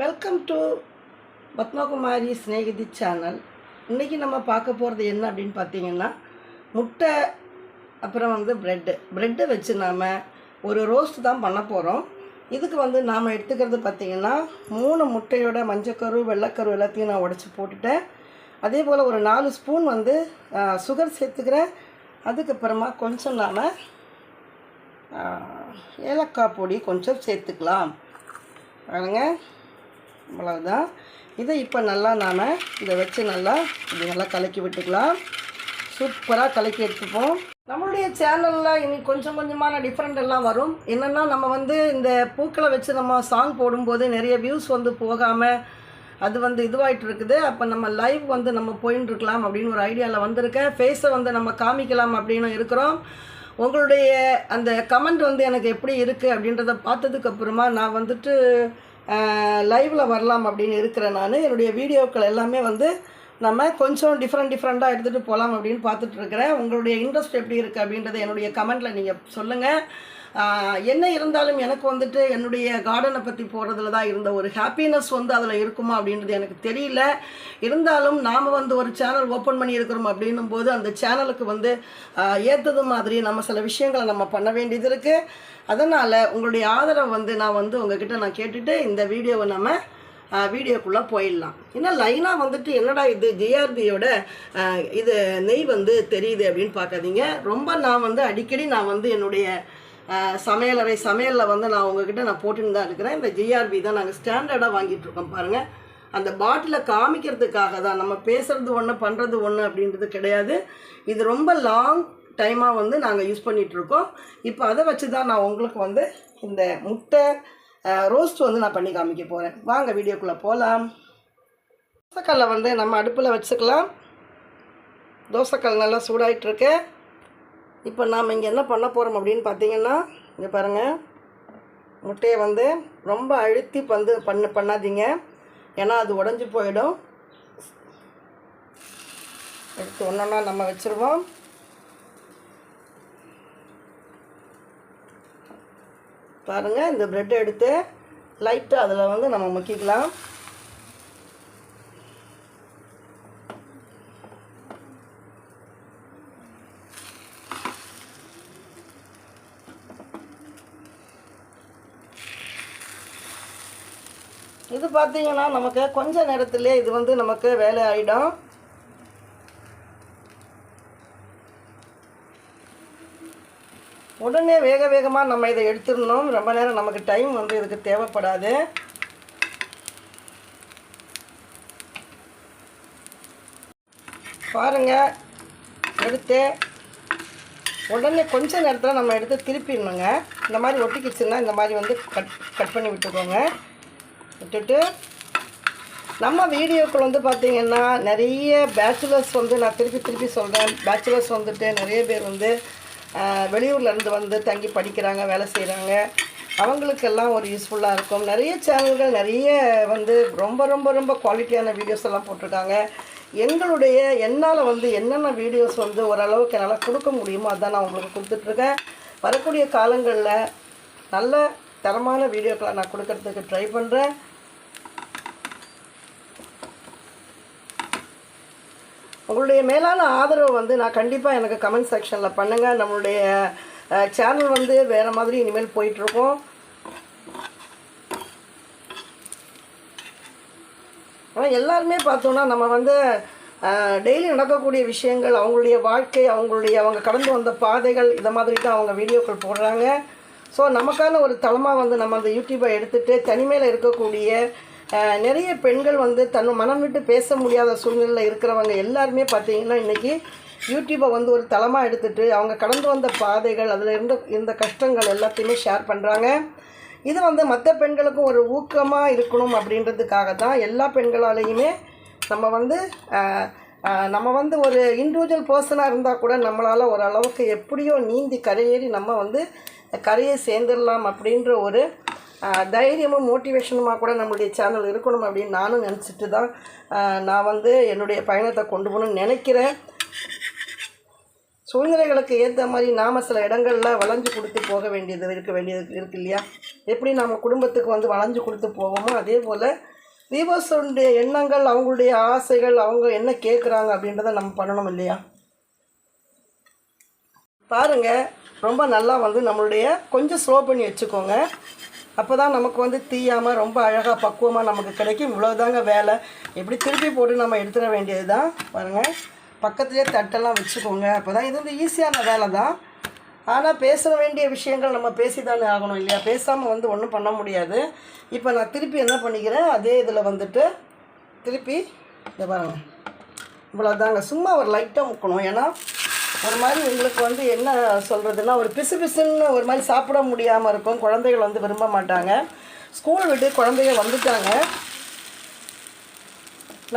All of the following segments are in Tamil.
Welcome to Padmakumari Snehithi channel. இன்றைக்கி நம்ம பார்க்க போகிறது என்ன அப்படின்னு பார்த்தீங்கன்னா, முட்டை அப்புறம் ப்ரெட்டை வச்சு நாம் ஒரு ரோஸ்ட் தான் பண்ண போகிறோம். இதுக்கு நாம் எடுத்துக்கிறது பார்த்திங்கன்னா 3 முட்டையோட மஞ்சக்கரு வெள்ளைக்கரு எல்லாத்தையும் நான் உடச்சி போட்டுட்டேன். அதே போல் ஒரு 4 ஸ்பூன் சுகர் சேர்த்துக்கிறேன். அதுக்கப்புறமா கொஞ்சம் நாம் ஏலக்காய் பொடி கொஞ்சம் சேர்த்துக்கலாம். பாருங்க, அவ்வளோதான். இதை இப்போ நல்லா நாம் இதை வச்சு நல்லா கலக்கி விட்டுக்கலாம். சூப்பராக கலக்கி எடுத்துப்போம். நம்மளுடைய சேனலில் இனி கொஞ்சம் கொஞ்சமான டிஃப்ரெண்ட் எல்லாம் வரும். என்னென்னா, நம்ம இந்த பூக்களை வச்சு நம்ம சாங் போடும்போது நிறைய வியூஸ் போகாமல் அது இதுவாகிட்டு இருக்குது. அப்போ நம்ம லைவ் நம்ம போயின்னு இருக்கலாம் அப்படின்னு ஒரு ஐடியாவில் வந்திருக்கேன். ஃபேஸை நம்ம காமிக்கலாம் அப்படின்னு இருக்கிறோம். உங்களுடைய அந்த கமெண்ட் எனக்கு எப்படி இருக்குது அப்படின்றத பார்த்ததுக்கப்புறமா நான் லைவில் வரலாம் அப்படின்னு இருக்கிறேன். நான் என்னுடைய வீடியோக்கள் எல்லாமே நம்ம கொஞ்சம் டிஃப்ரெண்ட்டாக எடுத்துகிட்டு போகலாம் அப்படின்னு பார்த்துட்ருக்கிறேன். உங்களுடைய இன்ட்ரெஸ்ட் எப்படி இருக்குது அப்படின்றத என்னுடைய கமெண்ட்டில் நீங்கள் சொல்லுங்கள். என்ன இருந்தாலும் எனக்கு என்னுடைய கார்டனை பற்றி போகிறதுல தான் இருந்த ஒரு ஹாப்பினஸ் அதில் இருக்குமா அப்படின்றது எனக்கு தெரியல. இருந்தாலும் நாம் ஒரு சேனல் ஓப்பன் பண்ணியிருக்கிறோம் அப்படின்னும் போது அந்த சேனலுக்கு ஏற்றது மாதிரி நம்ம சில விஷயங்களை நம்ம பண்ண வேண்டியது இருக்குது. அதனால் உங்களுடைய ஆதரவை நான் உங்ககிட்ட நான் கேட்டுட்டு இந்த வீடியோவை நம்ம வீடியோக்குள்ளே போயிடலாம். ஏன்னா லைனாக என்னடா இது ஜிஆர்பியோட இது நெய் தெரியுது அப்படின்னு பார்க்காதீங்க. ரொம்ப நான் அடிக்கடி நான் என்னுடைய சமையலில் நான் உங்ககிட்ட நான் போட்டுன்னு தான் இருக்கிறேன். இந்த ஜிஆர்பி தான் நாங்கள் ஸ்டாண்டர்டாக வாங்கிட்டுருக்கோம். பாருங்கள், அந்த பாட்டிலை காமிக்கிறதுக்காக தான். நம்ம பேசுகிறது ஒன்று பண்ணுறது ஒன்று அப்படின்றது கிடையாது. இது ரொம்ப லாங் டைமாக நாங்கள் யூஸ் பண்ணிகிட்ருக்கோம். இப்போ அதை வச்சு தான் நான் உங்களுக்கு இந்த முட்டை ரோஸ்ட் நான் பண்ணி காமிக்க போகிறேன். வாங்க வீடியோக்குள்ளே போகலாம். தோசைக்கல்லை நம்ம அடுப்பில் வச்சுக்கலாம். தோசைக்கல் நல்லா சூடாகிட்டுருக்கு. இப்போ நாம் இங்கே என்ன பண்ண போகிறோம் அப்படின்னு பார்த்தீங்கன்னா, இங்கே பாருங்கள், முட்டையை ரொம்ப அழுத்தி பண்ணாதீங்க. ஏன்னா அது உடஞ்சி போயிடும். எடுத்து ஒன்றா நம்ம வச்சுருவோம். பாருங்கள், இந்த ப்ரெட்டை எடுத்து லைட்டாக அதில் நம்ம முக்கிக்கலாம். இது பார்த்தீங்கன்னா நமக்கு கொஞ்ச நேரத்திலே இது நமக்கு வேலை ஆகிடும். உடனே வேகமாக நம்ம இதை எடுத்துடணும். ரொம்ப நேரம் நமக்கு டைம் இதுக்கு தேவைப்படாது. பாருங்கள், எடுத்து உடனே கொஞ்ச நேரத்தில் நம்ம எடுத்து திருப்பிடணுங்க. இந்த மாதிரி ஒட்டிக்கிச்சுன்னா இந்த மாதிரி கட் பண்ணி விட்டுக்கோங்க. விட்டுட்டு நம்ம வீடியோக்கள் பார்த்திங்கன்னா நிறைய பேச்சுலர்ஸ் நான் திருப்பி சொல்கிறேன். பேச்சுலர்ஸ் நிறைய பேர் வெளியூர்லேருந்து தங்கி படிக்கிறாங்க, வேலை செய்கிறாங்க. அவங்களுக்கெல்லாம் ஒரு யூஸ்ஃபுல்லாக இருக்கும். நிறைய சேனல்கள் நிறைய ரொம்ப ரொம்ப ரொம்ப குவாலிட்டியான வீடியோஸ் எல்லாம் போட்டிருக்காங்க. என்னால் என்னென்ன வீடியோஸ் ஓரளவுக்கு என்னால் கொடுக்க முடியுமோ அதான் நான் உங்களுக்கு கொடுத்துட்ருக்கேன். வரக்கூடிய காலங்களில் நல்ல தரமான வீடியோக்களை நான் கொடுக்கறதுக்கு ட்ரை பண்ணுறேன். உங்களுடைய மேலான ஆதரவு நான் கண்டிப்பாக எனக்கு கமெண்ட் செக்ஷனில் பண்ணுங்கள். நம்மளுடைய சேனல் வேறு மாதிரி இனிமேல் போயிட்டுருக்கோம். ஆனால் எல்லாருமே பார்த்தோன்னா நம்ம டெய்லி நடக்கக்கூடிய விஷயங்கள், அவங்களுடைய வாழ்க்கை, அவங்க கடந்து வந்த பாதைகள், இதை மாதிரி தான் அவங்க வீடியோக்கள் போடுறாங்க. ஸோ நமக்கான ஒரு தளமாக நம்ம அந்த யூடியூப்பை எடுத்துகிட்டு தனிமையில் இருக்கக்கூடிய நிறைய பெண்கள் தன் மனம் விட்டு பேச முடியாத சூழ்நிலையில் இருக்கிறவங்க எல்லாருமே பார்த்திங்கன்னா இன்றைக்கி யூடியூப்பை ஒரு தளமாக எடுத்துகிட்டு அவங்க கடந்து வந்த பாதைகள், அதில் இருந்த கஷ்டங்கள் எல்லாத்தையுமே ஷேர் பண்ணுறாங்க. இது மற்ற பெண்களுக்கும் ஒரு ஊக்கமாக இருக்கணும் அப்படின்றதுக்காக தான். எல்லா பெண்களாலேயுமே நம்ம ஒரு இண்டிவிஜுவல் பர்சனாக இருந்தால் கூட நம்மளால் ஓரளவுக்கு எப்படியோ நீந்தி கரையேறி நம்ம கரையை சேர்ந்துடலாம் அப்படின்ற ஒரு தைரியமும் மோட்டிவேஷனுமாக கூட நம்மளுடைய சேனல் இருக்கணும் அப்படின்னு நானும் நினச்சிட்டு தான் நான் என்னுடைய பயணத்தை கொண்டு போகணும்னு நினைக்கிறேன். சூழ்நிலைகளுக்கு ஏற்ற மாதிரி நாம் சில இடங்களில் வளைஞ்சு கொடுத்து போக வேண்டியது இருக்கு இல்லையா? எப்படி நம்ம குடும்பத்துக்கு வளைஞ்சு கொடுத்து போவோமோ அதே போல் வியூவர்ஸுடைய எண்ணங்கள், அவங்களுடைய ஆசைகள், அவங்க என்ன கேட்குறாங்க அப்படின்றத நம்ம பண்ணணும் இல்லையா? பாருங்கள், ரொம்ப நல்லா வந்து நம்மளுடைய கொஞ்சம் ஸ்லோ பண்ணி வச்சுக்கோங்க. அப்போ தான் நமக்கு வந்து தீயாமல் ரொம்ப அழகாக பக்குவமாக நமக்கு கிடைக்கும். இவ்வளோதாங்க வேலை. எப்படி திருப்பி போட்டு நம்ம எடுத்துட வேண்டியது தான். பாருங்கள், பக்கத்துலேயே தட்டெல்லாம் வச்சுக்கோங்க. அப்போ தான் இது வந்து ஈஸியான வேலை தான். ஆனால் பேச வேண்டிய விஷயங்கள் நம்ம பேசி தானே ஆகணும் இல்லையா? பேசாமல் வந்து ஒன்றும் பண்ண முடியாது. இப்போ நான் திருப்பி என்ன பண்ணிக்கிறேன், அதே இதில் வந்துட்டு திருப்பி இதை பாருங்கள், இவ்வளோதாங்க. சும்மா ஒரு லைட்டாக முக்கணும். ஏன்னா ஒரு மாதிரி உங்களுக்கு வந்து என்ன சொல்கிறதுன்னா, ஒரு பிசு பிசுன்னு ஒரு மாதிரி சாப்பிட முடியாமல் இருக்கும். குழந்தைகள் வந்து விரும்ப மாட்டாங்க. ஸ்கூல் விட்டு குழந்தைகள் வந்துட்டாங்க.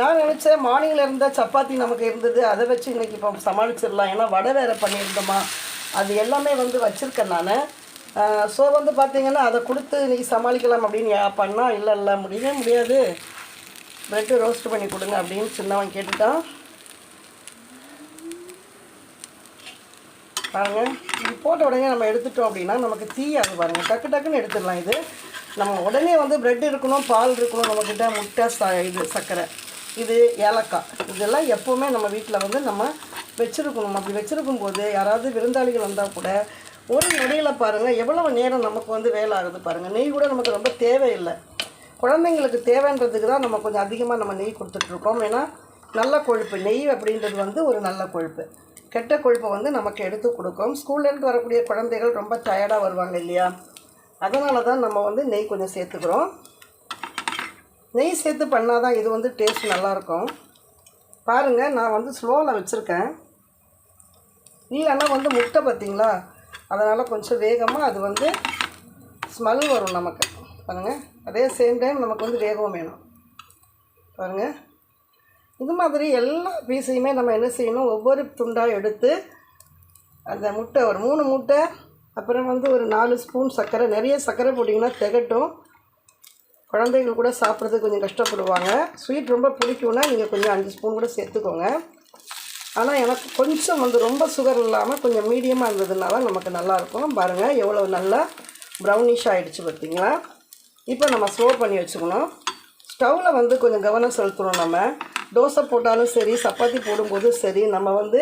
நான் நினச்சேன் மார்னிங்கில் இருந்த சப்பாத்தி நமக்கு இருந்தது, அதை வச்சு இன்றைக்கி இப்போ சமாளிச்சிடலாம். ஏன்னா வடை வேறு பண்ணியிருந்தோமா, அது எல்லாமே வந்து வச்சுருக்கேன் நான். ஸோ வந்து பார்த்திங்கன்னா அதை கொடுத்து இன்றைக்கி சமாளிக்கலாம் அப்படின்னு பண்ணால், இல்லை முடியவே முடியாது, ப்ரெட்டு ரோஸ்ட் பண்ணி கொடுங்க அப்படின்னு சின்னவன் கேட்டுட்டான். பாருங்கள், இது போட்ட உடனே நம்ம எடுத்துட்டோம் அப்படின்னா நமக்கு தீயாது. பாருங்கள், டக்கு டக்குன்னு எடுத்துடலாம். இது நம்ம உடனே வந்து ப்ரெட் இருக்கணும், பால் இருக்கணும், நம்மக்கிட்ட முட்டை, இது சர்க்கரை, இது ஏலக்காய், இதெல்லாம் எப்போவுமே நம்ம வீட்டில் வந்து நம்ம வச்சுருக்கணும். அப்படி வச்சுருக்கும் போது யாராவது விருந்தாளிகள் வந்தால் கூட ஒரு நொடியில் பாருங்கள் எவ்வளவு நேரம் நமக்கு வந்து வேலை ஆகுது. பாருங்கள், நெய் கூட நமக்கு ரொம்ப தேவையில்லை. குழந்தைங்களுக்கு தேவைன்றதுக்கு தான் நம்ம கொஞ்சம் அதிகமாக நம்ம நெய் கொடுத்துட்ருக்கோம். ஏன்னா நல்ல கொழுப்பு நெய் அப்படின்றது வந்து ஒரு நல்ல கொழுப்பு. கெட்ட கொழுப்பை வந்து நமக்கு எடுத்து கொடுக்கும். ஸ்கூல்லேருந்து வரக்கூடிய குழந்தைகள் ரொம்ப டயர்டாக வருவாங்க இல்லையா? அதனால தான் நம்ம வந்து நெய் கொஞ்சம் சேர்த்துக்கிறோம். நெய் சேர்த்து பண்ணால் தான் இது வந்து டேஸ்ட் நல்லாயிருக்கும். பாருங்கள், நான் வந்து ஸ்லோவில் வச்சுருக்கேன். இல்லைன்னா வந்து முட்டை பார்த்திங்களா, அதனால் கொஞ்சம் வேகமாக அது வந்து ஸ்மெல் வரும் நமக்கு. பாருங்கள், அதே சேம் டைம் நமக்கு வந்து வேகம் வேணும். பாருங்கள், இது மாதிரி எல்லா பீஸையுமே நம்ம என்ன செய்யணும், ஒவ்வொரு துண்டாக எடுத்து அந்த முட்டை ஒரு 3 முட்டை, அப்புறம் வந்து ஒரு 4 ஸ்பூன் சர்க்கரை. நிறைய சர்க்கரை போட்டிங்கன்னா திகட்டும். குழந்தைகள் கூட சாப்பிட்றதுக்கு கொஞ்சம் கஷ்டப்படுவாங்க. ஸ்வீட் ரொம்ப பிடிக்கும்னா நீங்கள் கொஞ்சம் 5 ஸ்பூன் கூட சேர்த்துக்கோங்க. ஆனால் எனக்கு கொஞ்சம் வந்து ரொம்ப சுகர் இல்லாமல் கொஞ்சம் மீடியமாக இருந்ததுனால நமக்கு நல்லாயிருக்கும். பாருங்கள், எவ்வளோ நல்லா ப்ரௌனிஷ் ஆகிடுச்சு பார்த்திங்களா? இப்போ நம்ம ஸ்லோ பண்ணி வச்சுக்கணும். ஸ்டவ்வில் வந்து கொஞ்சம் கவனம் செலுத்தணும். நம்ம தோசை போட்டாலும் சரி, சப்பாத்தி போடும்போது சரி, நம்ம வந்து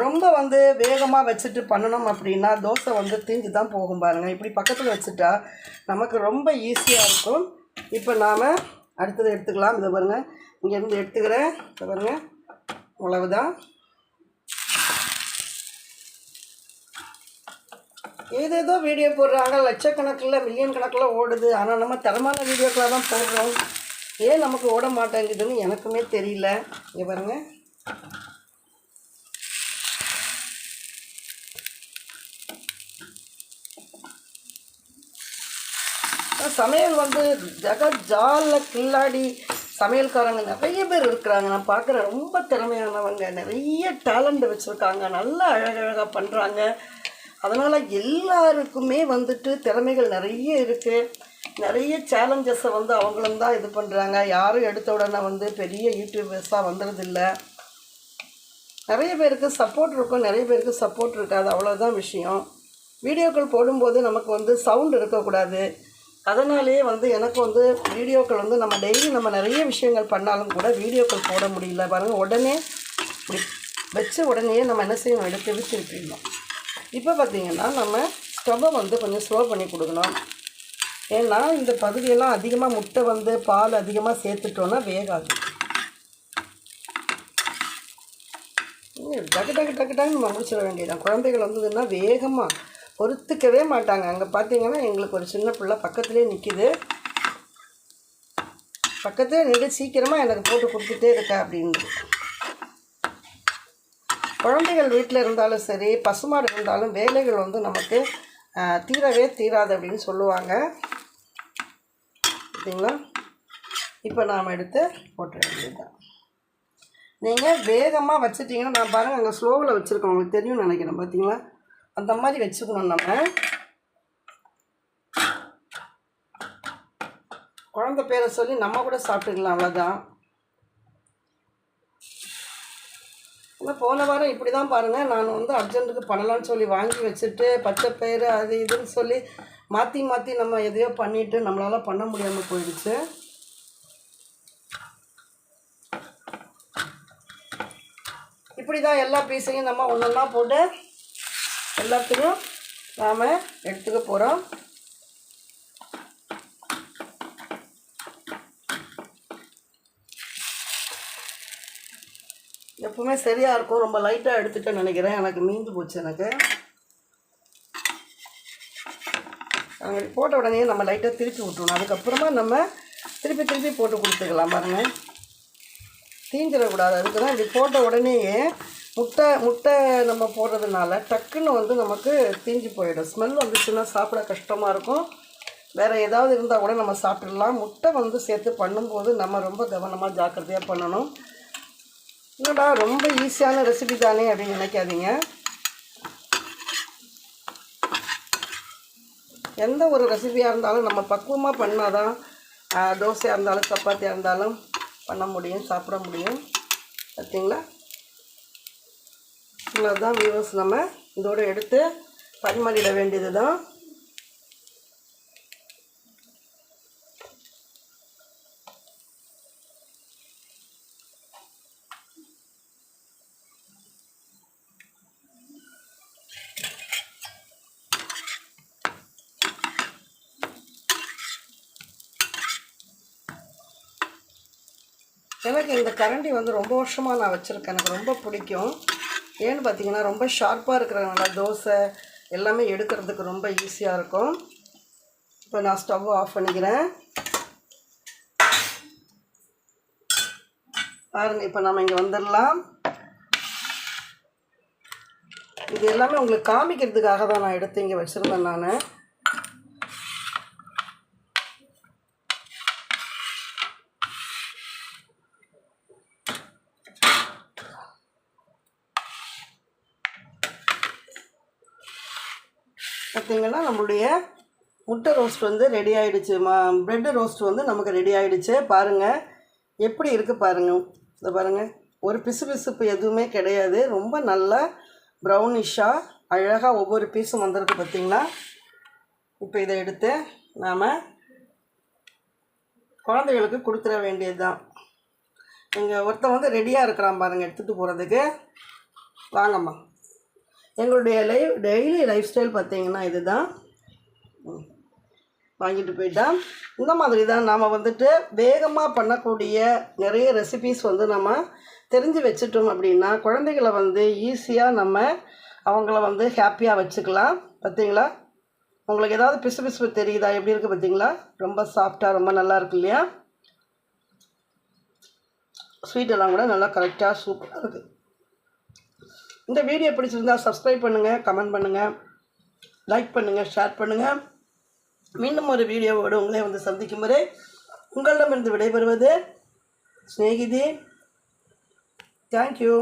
ரொம்ப வந்து வேகமாக வச்சுட்டு பண்ணணும் அப்படின்னா தோசை வந்து தீஞ்சு தான் போகும். பாருங்கள், இப்படி பக்கத்தில் வச்சுட்டா நமக்கு ரொம்ப ஈஸியாக இருக்கும். இப்போ நாம் அடுத்தது எடுத்துக்கலாம். இதை பாருங்கள், இங்கேருந்து எடுத்துக்கிறேன். இதை பாருங்கள், அவ்வளவுதான். ஏதேதோ வீடியோ போடுறாங்க, லட்சக்கணக்கில் மில்லியன் கணக்கில் ஓடுது. ஆனால் நம்ம தரமான வீடியோக்களாக தான் போடுறோம். ஏன் நமக்கு ஓட மாட்டேங்குதுன்னு எனக்குமே தெரியல. இங்கே பாருங்கள், சமையல் வந்து ஜாலில் கில்லாடி சமையல்காரங்க நிறைய பேர் இருக்கிறாங்க. நான் பார்க்குறேன், ரொம்ப திறமையானவங்க, நிறைய டேலண்ட் வச்சுருக்காங்க, நல்லா அழகழகாக பண்ணுறாங்க. அதனால் எல்லாருக்குமே வந்துட்டு திறமைகள் நிறைய இருக்குது. நிறைய சேலஞ்சஸை வந்து அவங்களும் தான் இது பண்ணுறாங்க. யாரும் எடுத்த உடனே வந்து பெரிய யூடியூபர்ஸாக வந்துடுறதில்ல. நிறைய பேருக்கு சப்போர்ட் இருக்கும், நிறைய பேருக்கு சப்போர்ட் இருக்காது. அவ்வளோதான் விஷயம். வீடியோக்கள் போடும்போது நமக்கு வந்து சவுண்ட் இருக்கக்கூடாது. அதனாலே வந்து எனக்கு வந்து வீடியோக்கள் வந்து நம்ம டெய்லி நம்ம நிறைய விஷயங்கள் பண்ணாலும் கூட வீடியோக்கள் போட முடியல. பாருங்கள், உடனே இப்படி வச்சு உடனே நம்ம என்ன செய்யணும், எடுத்து திருப்பிடணும். இப்போ பார்த்திங்கன்னா நம்ம ஸ்டவ்வை வந்து கொஞ்சம் ஸ்லோ பண்ணி கொடுக்கணும். ஏன்னா இந்த பகுதியெல்லாம் அதிகமாக முட்டை வந்து பால் அதிகமாக சேர்த்துட்டோன்னா வேகாது. டக்கு டக்கு டக்கு டக்குன்னு நம்ம முடிச்சிட வேண்டியதான். குழந்தைகள் வந்ததுன்னா வேகமாக பொறுத்துக்கவே மாட்டாங்க. அங்கே பார்த்தீங்கன்னா எங்களுக்கு ஒரு சின்ன பிள்ளை பக்கத்துலேயே நிற்கிது. பக்கத்துலேயே நின்று சீக்கிரமாக எனக்கு போட்டு கொடுத்துட்டே இருக்கா அப்படின்னு. குழந்தைகள் வீட்டில் இருந்தாலும் சரி, பசுமாடு இருந்தாலும் வேலைகள் வந்து நமக்கு தீரவே தீராது அப்படின்னு சொல்லுவாங்க. பார்த்தீங்களா? இப்போ நாம் எடுத்து போட்டுற வேண்டியதுதான். நீங்கள் வேகமாக வச்சுட்டிங்கன்னா, நான் பாருங்கள் அங்கே ஸ்லோவில் வச்சுருக்கோம், உங்களுக்கு தெரியும்னு நினைக்கிறேன். பார்த்தீங்களா? அந்த மாதிரி வச்சுக்கணும். நம்ம குழந்தை பேரை சொல்லி நம்ம கூட சாப்பிட்டுக்கலாம், அவ்வளோதான். இல்லை, போன வாரம் இப்படி தான் பாருங்கள், நான் வந்து அர்ஜென்ட்டுக்கு பண்ணலான்னு சொல்லி வாங்கி வச்சுட்டு பச்சை பயிறு அது இதுன்னு சொல்லி மாற்றி மாற்றி நம்ம எதையோ பண்ணிவிட்டு நம்மளால் பண்ண முடியாமல் போயிடுச்சு. இப்படி தான் எல்லா பீஸையும் நம்ம ஒன்றா போட்டு எல்லாத்தையும் நாம் எடுத்துக்க போகிறோம். எப்பவுமே சரியாக இருக்கும். ரொம்ப லைட்டாக எடுத்துட்டேன்னு நினைக்கிறேன், எனக்கு மீந்து போச்சு. எனக்கு போட்ட உடனே நம்ம லைட்டாக திருப்பி விட்டுருணும். அதுக்கப்புறமா நம்ம திருப்பி போட்டு கொடுத்துக்கலாம். பாருங்கள், தீஞ்சிடக்கூடாது. அதுக்கு தான் இப்படி போட்ட உடனேயே முட்டை நம்ம போடுறதுனால டக்குன்னு வந்து நமக்கு தீஞ்சு போயிடும். ஸ்மெல் வந்துச்சுன்னா சாப்பிட கஷ்டமாக இருக்கும். வேறு ஏதாவது இருந்தால் கூட நம்ம சாப்பிட்றலாம். முட்டை வந்து சேர்த்து பண்ணும்போது நம்ம ரொம்ப கவனமாக ஜாக்கிரதையாக பண்ணணும். என்னடா ரொம்ப ஈஸியான ரெசிபி தானே அப்படின்னு நினைக்காதீங்க. எந்த ஒரு ரெசிபியாக இருந்தாலும் நம்ம பக்குவமாக பண்ணால் தான் தோசையாக இருந்தாலும் சப்பாத்தியாக இருந்தாலும் பண்ண முடியும், சாப்பிட முடியும். பார்த்தீங்களா? இவ்வளோதான் வியூவர்ஸ். நம்ம இதோடு எடுத்து பரிமாறிட வேண்டியது தான். எனக்கு இந்த கரண்டி வந்து ரொம்ப வருஷமாக நான் வச்சுருக்கேன். எனக்கு ரொம்ப பிடிக்கும். ஏன்னு பார்த்தீங்கன்னா ரொம்ப ஷார்ப்பாக இருக்கிறதுனால தோசை எல்லாமே எடுக்கிறதுக்கு ரொம்ப ஈஸியாக இருக்கும். இப்போ நான் ஸ்டவ் ஆஃப் பண்ணிக்கிறேன். பாருங்கள், இப்போ நம்ம இங்கே வந்துடலாம். இது எல்லாமே உங்களுக்கு காமிக்கிறதுக்காக தான் நான் எடுத்து இங்கே வச்சுருந்தேன். நான் பார்த்தீங்கன்னா நம்மளுடைய முட்டை ரோஸ்ட் வந்து ரெடி ஆகிடுச்சு. ப்ரெட்டு ரோஸ்ட் வந்து நமக்கு ரெடி ஆகிடுச்சு. பாருங்கள் எப்படி இருக்குது பாருங்கள். இதை பாருங்கள், ஒரு பிசுபிசுப்பு எதுவுமே கிடையாது. ரொம்ப நல்லா ப்ரௌனிஷாக அழகாக ஒவ்வொரு பீஸும் வந்துருக்கு. பார்த்திங்களா? இப்போ இதை எடுத்து நாம் குழந்தைகளுக்கு கொடுத்துட வேண்டியது தான். இங்கே ஒருத்தன் வந்து ரெடியாக இருக்கிறான் பாருங்கள் எடுத்துகிட்டு போகிறதுக்கு. வாங்கம்மா. எங்களுடைய டெய்லி லைஃப் ஸ்டைல் பார்த்திங்கன்னா இது தான். வாங்கிட்டு போயிட்டான். இந்த மாதிரி தான் நாம் வந்துட்டு வேகமாக பண்ணக்கூடிய நிறைய ரெசிபீஸ் வந்து நம்ம தெரிஞ்சு வச்சுட்டோம் அப்படின்னா குழந்தைகளை வந்து ஈஸியாக நம்ம அவங்கள வந்து ஹாப்பியாக வச்சுக்கலாம். பார்த்திங்களா? உங்களுக்கு ஏதாவது பிசு தெரியுதா? எப்படி இருக்குது பார்த்திங்களா? ரொம்ப சாஃப்டாக ரொம்ப நல்லா இருக்கு இல்லையா? ஸ்வீட்டெல்லாம் கூட நல்லா கரெக்டாக சூப்பராக இருக்குது. இந்த வீடியோ பிடிச்சிருந்தால் சப்ஸ்கிரைப் பண்ணுங்கள், கமெண்ட் பண்ணுங்கள், லைக் பண்ணுங்கள், ஷேர் பண்ணுங்கள். மீண்டும் ஒரு வீடியோவோடு உங்களை வந்து சந்திக்கும் வரை உங்களிடமிருந்து விடைபெறுவது ஸ்நேகிதி. தேங்க்யூ.